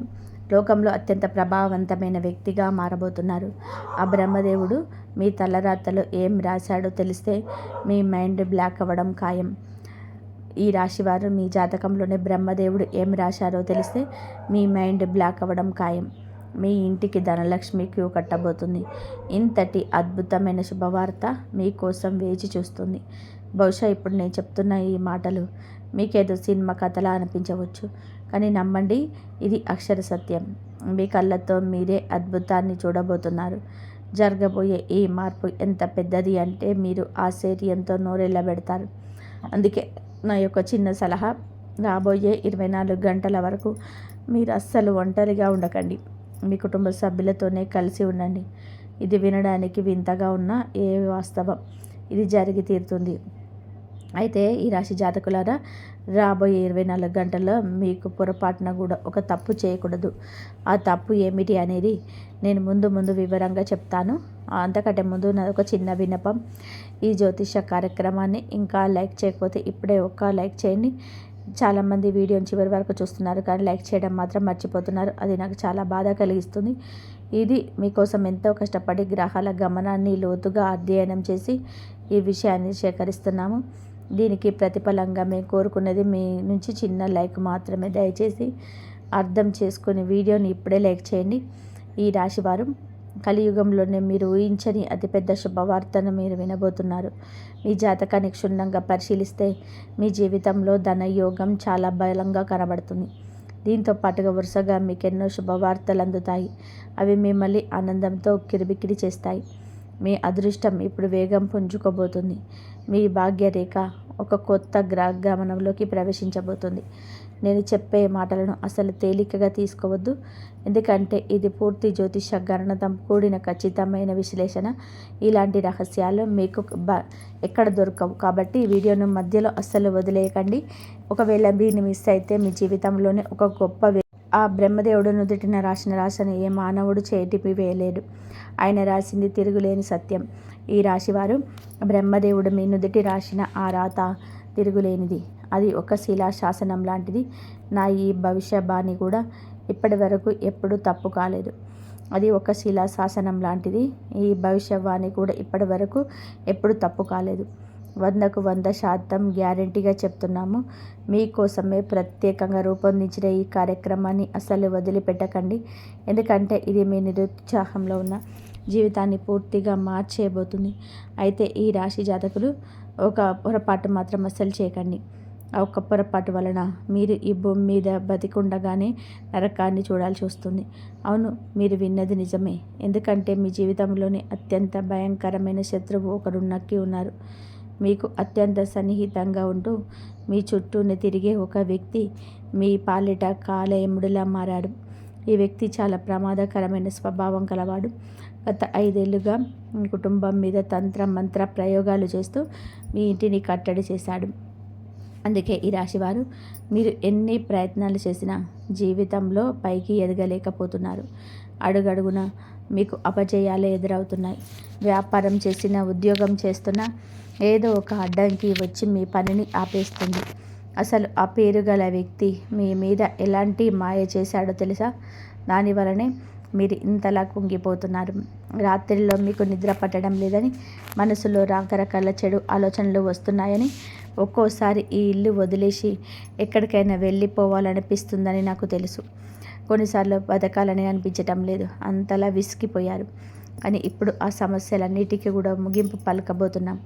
లోకంలో అత్యంత ప్రభావవంతమైన వ్యక్తిగా మారబోతున్నారు. ఆ బ్రహ్మదేవుడు మీ తలరాతలో ఏం రాశాడో తెలిస్తే మీ మైండ్ బ్లాక్ అవ్వడం ఖాయం. ఈ రాశివారు మీ జాతకంలోనే బ్రహ్మదేవుడు ఏం రాశారో తెలిస్తే మీ మైండ్ బ్లాక్ అవ్వడం ఖాయం. మీ ఇంటికి ధనలక్ష్మి క్యూ కట్టబోతుంది. ఇంతటి అద్భుతమైన శుభవార్త మీకోసం వేచి చూస్తుంది. బహుశా ఇప్పుడు నేను చెప్తున్న ఈ మాటలు మీకేదో సినిమా కథలా అనిపించవచ్చు, కానీ నమ్మండి, ఇది అక్షర సత్యం. మీ కళ్ళతో మీరే అద్భుతాన్ని చూడబోతున్నారు. జరగబోయే ఈ మార్పు ఎంత పెద్దది అంటే మీరు ఆశ్చర్యంతో నోరెళ్ళబెడతారు. అందుకే నా యొక్క చిన్న సలహా, రాబోయే 24 గంటల వరకు మీరు అస్సలు ఒంటరిగా ఉండకండి. మీ కుటుంబ సభ్యులతోనే కలిసి ఉండండి. ఇది వినడానికి వింతగా ఉన్న ఏ వాస్తవం, ఇది జరిగి తీరుతుంది. అయితే ఈ రాశి జాతకులారా, రాబోయే 24 గంటల్లో మీకు పొరపాటున కూడా ఒక తప్పు చేయకూడదు. ఆ తప్పు ఏమిటి అనేది నేను ముందు వివరంగా చెప్తాను. అంతకంటే ముందు నాది ఒక చిన్న విన్నపం. ఈ జ్యోతిష కార్యక్రమాన్ని ఇంకా లైక్ చేయకపోతే ఇప్పుడే ఒక లైక్ చేయండి. చాలామంది వీడియోని చివరి వరకు చూస్తున్నారు, కానీ లైక్ చేయడం మాత్రం మర్చిపోతున్నారు. అది నాకు చాలా బాధ కలిగిస్తుంది. ఇది మీకోసం ఎంతో కష్టపడి గ్రహాల గమనాన్ని లోతుగా అధ్యయనం చేసి ఈ విషయాన్ని సేకరిస్తున్నాము. దీనికి ప్రతిఫలంగా మేము కోరుకున్నది మీ నుంచి చిన్న లైక్ మాత్రమే. దయచేసి అర్థం చేసుకుని వీడియోని ఇప్పుడే లైక్ చేయండి. ఈ రాశివారు కలియుగంలోనే మీరు ఊహించని అతిపెద్ద శుభవార్తను మీరు వినబోతున్నారు. మీ జాతకాన్ని క్షుణ్ణంగా పరిశీలిస్తే మీ జీవితంలో ధనయోగం చాలా బలంగా కనబడుతుంది. దీంతో పాటుగా వరుసగా మీకు ఎన్నో శుభవార్తలు అందుతాయి. అవి మిమ్మల్ని ఆనందంతో కిరిబికిరి చేస్తాయి. మీ అదృష్టం ఇప్పుడు వేగం పుంజుకోబోతుంది. మీ భాగ్యరేఖ ఒక కొత్త గమనంలోకి ప్రవేశించబోతుంది. నేను చెప్పే మాటలను అసలు తేలికగా తీసుకోవద్దు, ఎందుకంటే ఇది పూర్తి జ్యోతిష గణనతో కూడిన ఖచ్చితమైన విశ్లేషణ. ఇలాంటి రహస్యాలు మీకు ఎక్కడ దొరకవు. కాబట్టి ఈ వీడియోను మధ్యలో అస్సలు వదిలేయకండి. ఒకవేళ దీన్ని మిస్ అయితే మీ జీవితంలోనే ఒక గొప్ప ఆ బ్రహ్మదేవుడు నుదుటిన రాసిన రాశిని ఏ మానవుడు చేటిపి వేయలేడు. ఆయన రాసింది తిరుగులేని సత్యం. ఈ రాశివారు బ్రహ్మదేవుడు మీ నుదుటి రాసిన ఆ రాత తిరుగులేనిది. అది ఒక శిలాశాసనం లాంటిది. నా ఈ భవిష్యవాణి కూడా ఇప్పటి వరకు ఎప్పుడూ తప్పు కాలేదు. అది ఒక శిలాశాసనం లాంటిది. ఈ భవిష్యవాణి కూడా ఇప్పటి వరకు ఎప్పుడు తప్పు కాలేదు. 100% గ్యారెంటీగా చెప్తున్నాము. మీకోసమే ప్రత్యేకంగా రూపొందించిన ఈ కార్యక్రమాన్ని అస్సలు వదిలిపెట్టకండి, ఎందుకంటే ఇది మీ నిరుత్సాహంలో ఉన్న జీవితాన్ని పూర్తిగా మార్చేయబోతుంది. అయితే ఈ రాశి జాతకులు ఒక పొరపాటు మాత్రం అస్సలు చేయకండి. ఆ ఒక్క పొరపాటు వలన మీరు ఈ భూమి మీద బతికుండగానే నరకాన్ని చూడాల్సి వస్తుంది. అవును, మీరు విన్నది నిజమే. ఎందుకంటే మీ జీవితంలోని అత్యంత భయంకరమైన శత్రువు ఒకరు నక్కి ఉన్నారు. మీకు అత్యంత సన్నిహితంగా ఉంటూ మీ చుట్టూనే తిరిగే ఒక వ్యక్తి మీ పాలిట కాలయముడిలా మారాడు. ఈ వ్యక్తి చాలా ప్రమాదకరమైన స్వభావం కలవాడు. గత 5 ఏళ్లుగా మీ కుటుంబం మీద తంత్ర మంత్ర ప్రయోగాలు చేస్తూ మీ ఇంటిని కట్టడి చేశాడు. అందుకే ఈ రాశివారు మీరు ఎన్ని ప్రయత్నాలు చేసినా జీవితంలో పైకి ఎదగలేకపోతున్నారు. అడుగడుగున మీకు అపజయాలే ఎదురవుతున్నాయి. వ్యాపారం చేసినా, ఉద్యోగం చేస్తున్నా ఏదో ఒక అడ్డంకి వచ్చి మీ పనిని ఆపేస్తుంది. అసలు ఆ పేరు గల వ్యక్తి మీ మీద ఎలాంటి మాయ చేశాడో తెలుసా? దానివలనే మీరు ఇంతలా కుంగిపోతున్నారు. రాత్రిలో మీకు నిద్ర పట్టడం లేదని, మనసులో రకరకాల చెడు ఆలోచనలు వస్తున్నాయని, ఒక్కోసారి ఈ ఇల్లు వదిలేసి ఎక్కడికైనా వెళ్ళిపోవాలనిపిస్తుందని నాకు తెలుసు. కొన్నిసార్లు బతకాలని అనిపించటం లేదు. అంతలా విసిగిపోయారు. కానీ ఇప్పుడు ఆ సమస్యలన్నిటికీ కూడా ముగింపు పలకబోతున్నాం.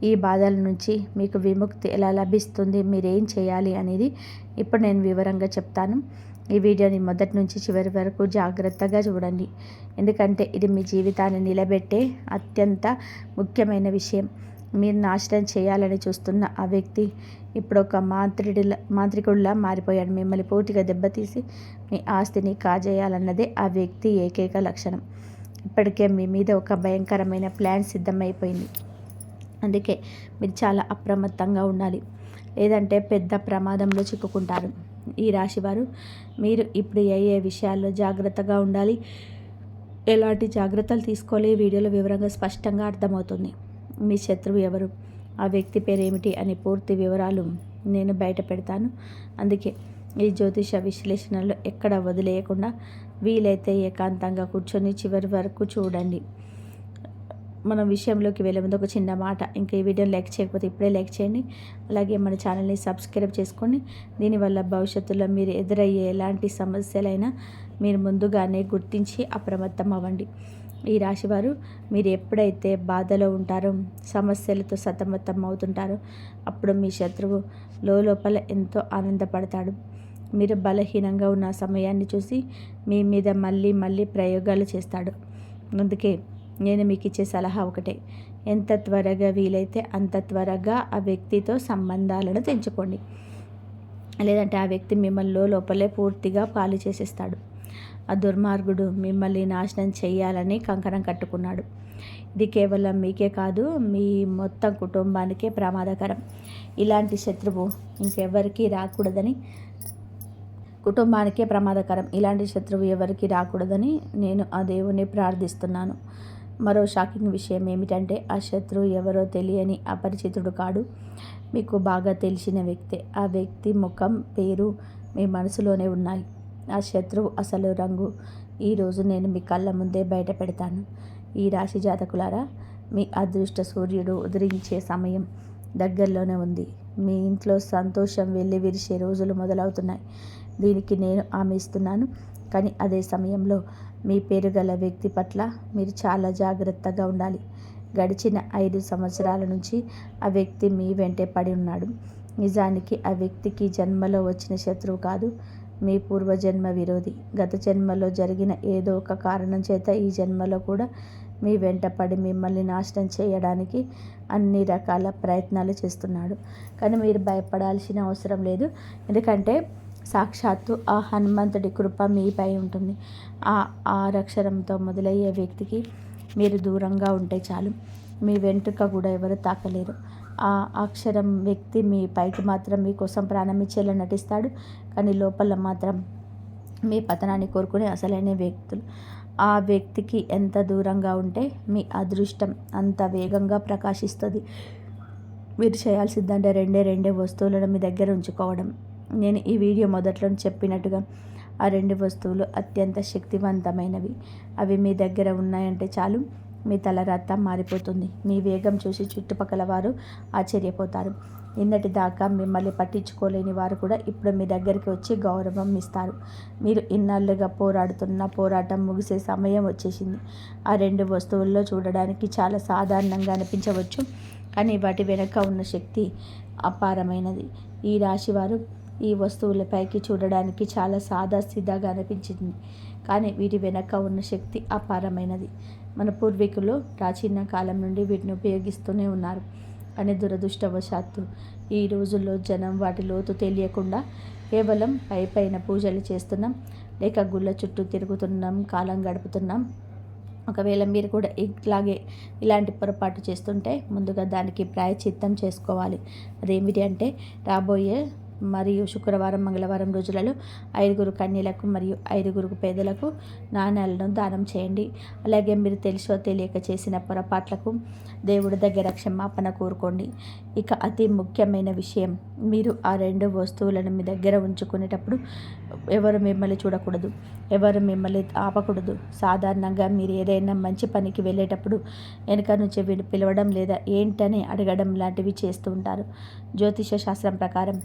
ఈ బాధల నుంచి మీకు విముక్తి ఎలా లభిస్తుంది, మీరేం చేయాలి అనేది ఇప్పుడు నేను వివరంగా చెప్తాను. ఈ వీడియోని మొదటి నుంచి చివరి వరకు జాగ్రత్తగా చూడండి, ఎందుకంటే ఇది మీ జీవితాన్ని నిలబెట్టే అత్యంత ముఖ్యమైన విషయం. మీరు నాశనం చేయాలని చూస్తున్న ఆ వ్యక్తి ఇప్పుడు ఒక మాంత్రికుడిలా మారిపోయాడు. మిమ్మల్ని పూర్తిగా దెబ్బతీసి మీ ఆస్తిని కాజేయాలన్నదే ఆ వ్యక్తి ఏకైక లక్షణం. ఇప్పటికే మీ మీద ఒక భయంకరమైన ప్లాన్ సిద్ధమైపోయింది. అందుకే మీరు చాలా అప్రమత్తంగా ఉండాలి, లేదంటే పెద్ద ప్రమాదంలో చిక్కుకుంటారు. ఈ రాశివారు మీరు ఇప్పుడు ఏ విషయాల్లో జాగ్రత్తగా ఉండాలి, ఎలాంటి జాగ్రత్తలు తీసుకోవాలి ఈ వీడియోలో వివరంగా స్పష్టంగా అర్థమవుతుంది. మీ శత్రువు ఎవరు, ఆ వ్యక్తి పేరు ఏమిటి అనే పూర్తి వివరాలు నేను బయట పెడతాను. అందుకే ఈ జ్యోతిష విశ్లేషణలో ఎక్కడ వదిలేయకుండా వీలైతే ఏకాంతంగా కూర్చొని చివరి వరకు చూడండి. మనం విషయంలోకి వెళ్ళే ముందు ఒక చిన్న మాట, ఇంకా ఈ వీడియోని లైక్ చేయకపోతే ఇప్పుడే లైక్ చేయండి. అలాగే మన ఛానల్ని సబ్స్క్రైబ్ చేసుకోండి. దీనివల్ల భవిష్యత్తులో మీరు ఎదురయ్యే ఎలాంటి సమస్యలైనా మీరు ముందుగానే గుర్తించి అప్రమత్తం అవ్వండి. ఈ రాశివారు మీరు ఎప్పుడైతే బాధలో ఉంటారో, సమస్యలతో సతమతం అవుతుంటారో అప్పుడు మీ శత్రువు లోపల ఎంతో ఆనందపడతాడు. మీరు బలహీనంగా ఉన్న సమయాన్ని చూసి మీ మీద మళ్ళీ మళ్ళీ ప్రయోగాలు చేస్తాడు. అందుకే నేను మీకు ఇచ్చే సలహా ఒకటే, ఎంత త్వరగా వీలైతే అంత త్వరగా ఆ వ్యక్తితో సంబంధాలను తెంచుకోండి. లేదంటే ఆ వ్యక్తి మిమ్మల్ని లోపలే పూర్తిగా పాలు చేసేస్తాడు. ఆ దుర్మార్గుడు మిమ్మల్ని నాశనం చేయాలని కంకణం కట్టుకున్నాడు. ఇది కేవలం మీకే కాదు, మీ మొత్తం కుటుంబానికే ప్రమాదకరం. ఇలాంటి శత్రువు ఇంకెవరికి రాకూడదని, కుటుంబానికే ప్రమాదకరం. ఇలాంటి శత్రువు ఎవరికి రాకూడదని నేను ఆ దేవుణ్ణి ప్రార్థిస్తున్నాను. మరో షాకింగ్ విషయం ఏమిటంటే ఆ శత్రువు ఎవరో తెలియని అపరిచితుడు కాడు, మీకు బాగా తెలిసిన వ్యక్తే. ఆ వ్యక్తి ముఖం, పేరు మీ మనసులోనే ఉన్నాయి. ఆ శత్రువు అసలు రంగు ఈరోజు నేను మీ కళ్ళ ముందే బయట పెడతాను. ఈ రాశి జాతకులారా, మీ అదృష్ట సూర్యుడు ఉదయించే సమయం దగ్గరలోనే ఉంది. మీ ఇంట్లో సంతోషం వెళ్ళి విరిసే రోజులు మొదలవుతున్నాయి. దీనికి నేను హామీ ఇస్తున్నాను. కానీ అదే సమయంలో మీ పేరు గల వ్యక్తి పట్ల మీరు చాలా జాగ్రత్తగా ఉండాలి. గడిచిన 5 సంవత్సరాల నుంచి ఆ వ్యక్తి మీ వెంటే పడి ఉన్నాడు. నిజానికి ఆ వ్యక్తికి జన్మలో వచ్చిన శత్రువు కాదు, మీ పూర్వజన్మ విరోధి. గత జన్మలో జరిగిన ఏదో ఒక కారణం చేత ఈ జన్మలో కూడా మీ వెంట పడి మిమ్మల్ని నాశనం చేయడానికి అన్ని రకాల ప్రయత్నాలు చేస్తున్నాడు. కానీ మీరు భయపడాల్సిన అవసరం లేదు. ఎందుకంటే సాక్షాత్తు ఆ హనుమంతుడి కృప మీపై ఉంటుంది. ఆ 6 అక్షరంతో మొదలయ్యే వ్యక్తికి మీరు దూరంగా ఉంటే చాలు, మీ వెంట్రుక కూడా ఎవరు తాకలేరు. ఆ అక్షరం వ్యక్తి మీ పైకి మాత్రం మీకోసం ప్రాణం ఇచ్చేలా నటిస్తాడు, కానీ లోపల మాత్రం మీ పతనాన్ని కోరుకునే అసలైన వ్యక్తులు. ఆ వ్యక్తికి ఎంత దూరంగా ఉంటే మీ అదృష్టం అంత వేగంగా ప్రకాశిస్తుంది. మీరు చేయాల్సిందంటే రెండే వస్తువులను మీ దగ్గర ఉంచుకోవడం. నేను ఈ వీడియో మొదట్లో చెప్పినట్టుగా ఆ 2 వస్తువులు అత్యంత శక్తివంతమైనవి. అవి మీ దగ్గర ఉన్నాయంటే చాలు, మీ తలరాత మారిపోతుంది. మీ వేగం చూసి చుట్టుపక్కల వారు ఆశ్చర్యపోతారు. నిన్నటి దాకా మిమ్మల్ని పట్టించుకోలేని వారు కూడా ఇప్పుడు మీ దగ్గరికి వచ్చి గౌరవం ఇస్తారు. మీరు ఇన్నాళ్ళుగా పోరాడుతున్న పోరాటం ముగిసే సమయం వచ్చేసింది. ఆ 2 వస్తువుల్లో చూడడానికి చాలా సాధారణంగా అనిపించవచ్చు, కానీ వాటి వెనుక ఉన్న శక్తి అపారమైనది. ఈ రాశివారు ఈ వస్తువులపైకి చూడడానికి చాలా సాదాసీదాగా అనిపించింది, కానీ వీటి వెనక ఉన్న శక్తి అపారమైనది. మన పూర్వీకులు ప్రాచీన కాలం నుండి వీటిని ఉపయోగిస్తూనే ఉన్నారు. కానీ దురదృష్టవశాత్తు ఈ రోజుల్లో జనం వాటి లోతు తెలియకుండా కేవలం పైన పూజలు చేస్తున్నాం, లేక గుళ్ళ చుట్టూ తిరుగుతున్నాం, కాలం గడుపుతున్నాం. ఒకవేళ మీరు కూడా ఇలాంటి పొరపాటు చేస్తుంటే ముందుగా దానికి ప్రాయశ్చిత్తం చేసుకోవాలి. అదేమిటి అంటే రాబోయే మరియు శుక్రవారం, మంగళవారం రోజులలో 5 కన్యలకు మరియు 5 పేదలకు నాణ్యాలను దానం చేయండి. అలాగే మీరు తెలుసో తెలియక చేసిన పొరపాట్లకు దేవుడి దగ్గర క్షమాపణ కోరుకోండి. ఇక అతి ముఖ్యమైన విషయం, మీరు ఆ 2 వస్తువులను మీ దగ్గర ఉంచుకునేటప్పుడు ఎవరు మిమ్మల్ని చూడకూడదు, ఎవరు మిమ్మల్ని ఆపకూడదు. సాధారణంగా మీరు ఏదైనా మంచి పనికి వెళ్ళేటప్పుడు వెనుక నుంచి పిలవడం లేదా ఏంటని అడగడం లాంటివి చేస్తూ ఉంటారు. జ్యోతిష శాస్త్రం ప్రకారం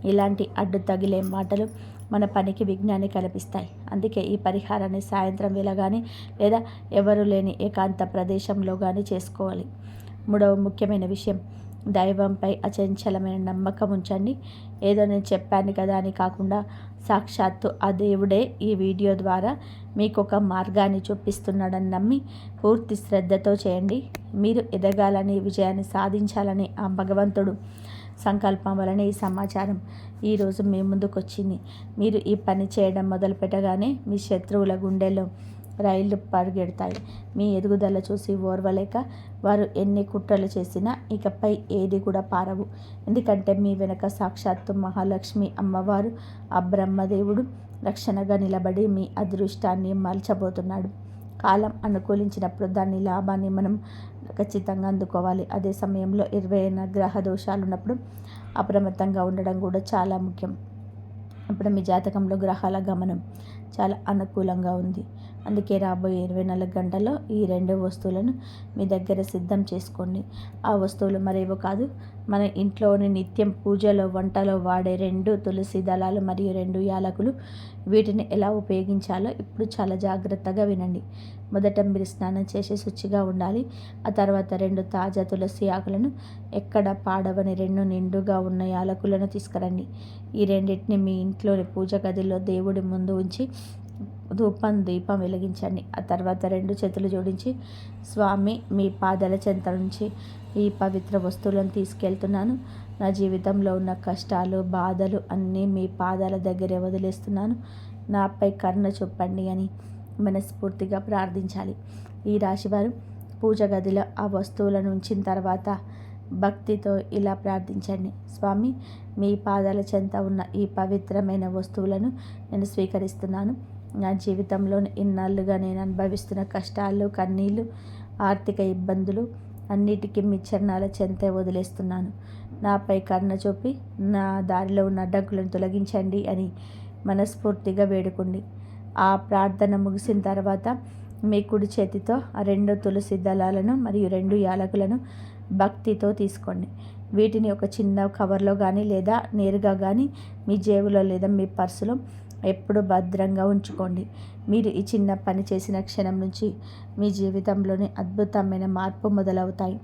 ఇలాంటి అడ్డు తగిలే మాటలు మన పనికి విఘ్నాన్ని కల్పిస్తాయి. అందుకే ఈ పరిహారాన్ని సాయంత్రం వేళ కానీ లేదా ఎవరు లేని ఏకాంత ప్రదేశంలో కానీ చేసుకోవాలి. 3వ ముఖ్యమైన విషయం, దైవంపై అచంచలమైన నమ్మకం ఉంచండి. ఏదో నేను చెప్పాను కదా అని కాకుండా సాక్షాత్తు ఆ దేవుడే ఈ వీడియో ద్వారా మీకు ఒక మార్గాన్ని చూపిస్తున్నాడని నమ్మి పూర్తి శ్రద్ధతో చేయండి. మీరు ఎదగాలని, విజయాన్ని సాధించాలని ఆ భగవంతుడు సంకల్పం వలన ఈ సమాచారం ఈరోజు మీ ముందుకు వచ్చింది. మీరు ఈ పని చేయడం మొదలు పెట్టగానే మీ శత్రువుల గుండెల్లో రైళ్లు పరిగెడతాయి. మీ ఎదుగుదల చూసి ఓర్వలేక వారు ఎన్ని కుట్రలు చేసినా ఇకపై ఏది కూడా పారవు. ఎందుకంటే మీ వెనక సాక్షాత్తు మహాలక్ష్మి అమ్మవారు, ఆ బ్రహ్మదేవుడు రక్షణగా నిలబడి మీ అదృష్టాన్ని మలచబోతున్నాడు. కాలం అనుకూలించినప్పుడు దాని లాభాన్ని మనం ఖచ్చితంగా అందుకోవాలి. అదే సమయంలో 20 గ్రహ దోషాలు ఉన్నప్పుడు అప్రమత్తంగా ఉండడం కూడా చాలా ముఖ్యం. ఇప్పుడు మీ జాతకంలో గ్రహాల గమనం చాలా అనుకూలంగా ఉంది. అందుకే రాబోయే 24 గంటల్లో ఈ 2 వస్తువులను మీ దగ్గర సిద్ధం చేసుకోండి. ఆ వస్తువులు మరేవో కాదు, మన ఇంట్లోని నిత్యం పూజలో వంటలో వాడే 2 తులసి దళాలు మరియు 2 యాలకులు. వీటిని ఎలా ఉపయోగించాలో ఇప్పుడు చాలా జాగ్రత్తగా వినండి. మొదట మీరు స్నానం చేసి శుచిగా ఉండాలి. ఆ తర్వాత 2 తాజా తులసి ఆకులను, ఎక్కడ పాడవని 2 నిండుగా ఉన్న యాలకులను తీసుకురండి. ఈ రెండింటిని మీ ఇంట్లోని పూజ గదిలో దేవుడి ముందు ఉంచి దీపం వెలిగించండి. ఆ తర్వాత 2 చేతులు జోడించి, స్వామి, మీ పాదాల చెంత నుంచి ఈ పవిత్ర వస్తువులను తీసుకెళ్తున్నాను. నా జీవితంలో ఉన్న కష్టాలు, బాధలు అన్నీ మీ పాదాల దగ్గరే వదిలేస్తున్నాను. నాపై కరుణ చూపండి అని మనస్ఫూర్తిగా ప్రార్థించాలి. ఈ రాశివారు పూజ గదిలో ఆ వస్తువులను ఉంచిన తర్వాత భక్తితో ఇలా ప్రార్థించండి. స్వామి, మీ పాదాల చెంత ఉన్న ఈ పవిత్రమైన వస్తువులను నేను స్వీకరిస్తున్నాను. నా జీవితంలో ఇన్నాళ్ళుగా నేను అనుభవిస్తున్న కష్టాలు, కన్నీళ్ళు, ఆర్థిక ఇబ్బందులు అన్నిటికీ మీ చరణాల చెంతే వదిలేస్తున్నాను. నాపై కరుణ చూపి నా దారిలో ఉన్న అడ్డంకులను తొలగించండి అని మనస్ఫూర్తిగా వేడుకోండి. ఆ ప్రార్థన ముగిసిన తర్వాత మీ కుడి చేతితో ఆ 2 తులసి దళాలను మరియు 2 యాలకులను భక్తితో తీసుకోండి. వీటిని ఒక చిన్న కవర్లో కానీ లేదా నేరుగా కానీ మీ జేబులో లేదా మీ పర్సులో ఎప్పుడు భద్రంగా ఉంచుకోండి. మీరు ఈ చిన్న పని చేసిన క్షణం నుంచి మీ జీవితంలోని అద్భుతమైన మార్పు మొదలవుతాయి.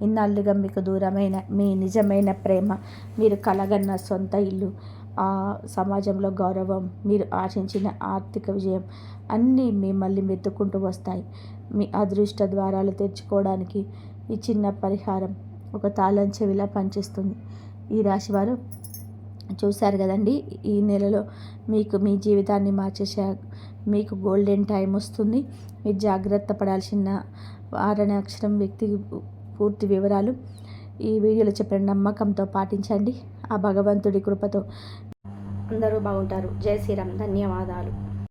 ఇన్నాళ్ళుగా మీకు దూరమైన మీ నిజమైన ప్రేమ, మీరు కలగన్న సొంత ఇల్లు, ఆ సమాజంలో గౌరవం, మీరు ఆశించిన ఆర్థిక విజయం అన్నీ మిమ్మల్ని వెతుక్కుంటూ వస్తాయి. మీ అదృష్ట ద్వారాలు తెరుచుకోవడానికి ఈ చిన్న పరిహారం ఒక తాళం చెవిలా పనిచేస్తుంది. ఈ రాశివారు చూశారు కదండి, ఈ నెలలో మీకు మీ జీవితాన్ని మార్చేసే మీకు గోల్డెన్ టైం వస్తుంది. మీరు జాగ్రత్త పడాల్సిన 6 అక్షరం వ్యక్తి పూర్తి వివరాలు ఈ వీడియోలో చెప్పిన నమ్మకంతో పాటించండి. ఆ భగవంతుడి కృపతో అందరూ బాగుంటారు. జై శ్రీరామ్. ధన్యవాదాలు.